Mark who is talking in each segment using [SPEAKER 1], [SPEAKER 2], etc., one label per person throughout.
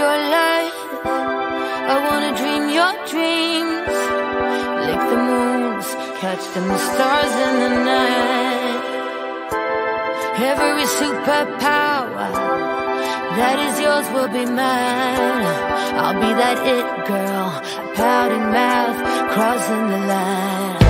[SPEAKER 1] your light. I wanna dream your dreams. Lick the moons, catch them stars in the night. Every superpower that is yours will be mine. I'll be that it girl, pouting mouth, crossing the line.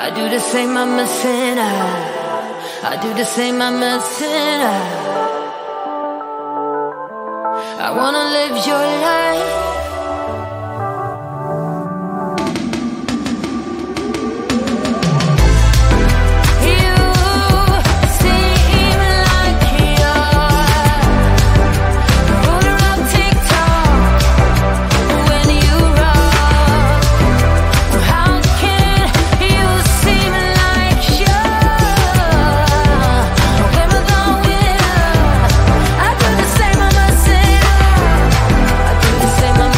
[SPEAKER 1] I do the same, I'm a sinner. I do the same, I'm a sinner. I wanna live your life.
[SPEAKER 2] Same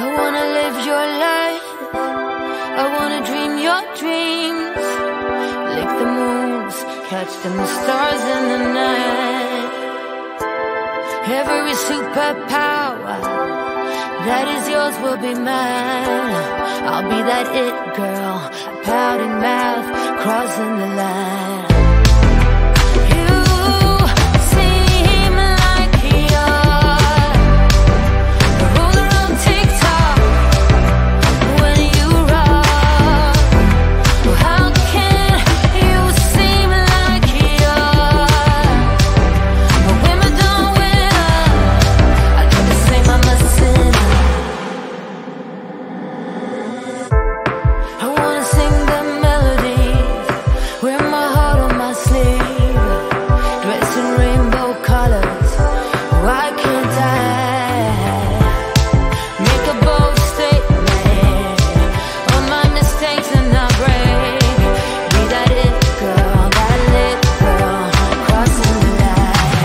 [SPEAKER 1] I wanna live your life, I wanna dream your dreams, lick the moons, catch them stars in the night. Every superpower that is yours will be mine. I'll be that it girl, pouting mouth, crossing the line. You seem like you're the ruler of TikTok when you rock. How can you seem like you're a Wimbledon winner? I do the same, I'm a sinner. I wanna sing the melodies, wear my heart on my sleeve, dressed in rainbow colors, why can't I make a bold statement on my mistakes and not break? Be that it girl, that lit girl, crossing the line.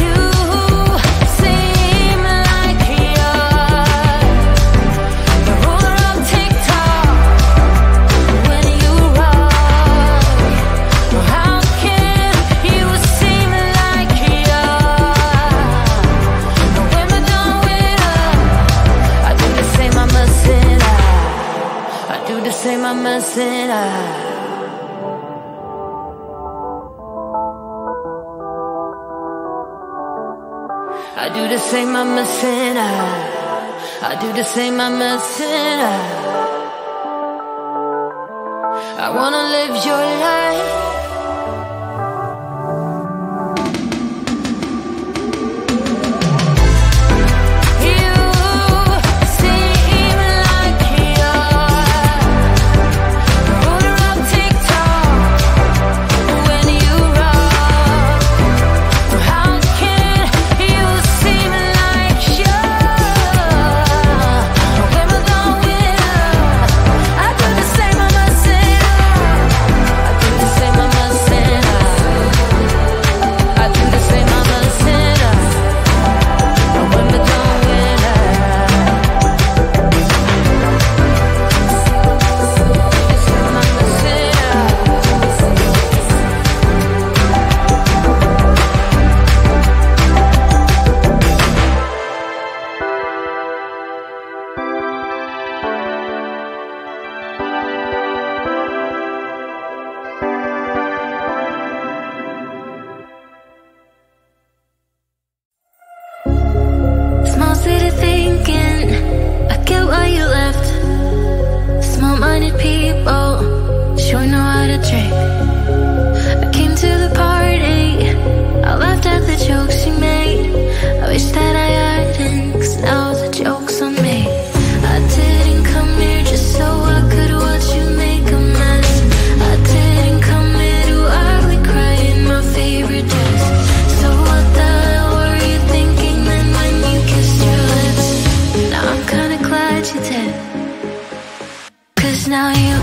[SPEAKER 1] You seem like you're the ruler of TikTok when you rock. How can you seem like you're a Wimbledon winner? I do the same, I'm a sinner. I do the same, I'm a sinner. I do the same, I'm a sinner. I do the same, I'm a sinner. I wanna live your life. You seem like you're the ruler of TikTok when you rock. How can you seem like you're a Wimbledon winner? I do the same, I'm a sinner. I do the same, I'm a sinner. I do the same, I'm a sinner. A Wimbledon winner. I'm a Small city thinking, I get why you left. Small-minded people sure know how to drink. I came to the party, I laughed at the jokes you made. I wish that I hadn't, 'cause now the joke's on me. I didn't come here just so I could watch you make a mess. I didn't come here to ugly cry in my favorite dress. So what the hell were you thinking then when you kissed your lips? Now I'm kinda glad you did, 'cause now you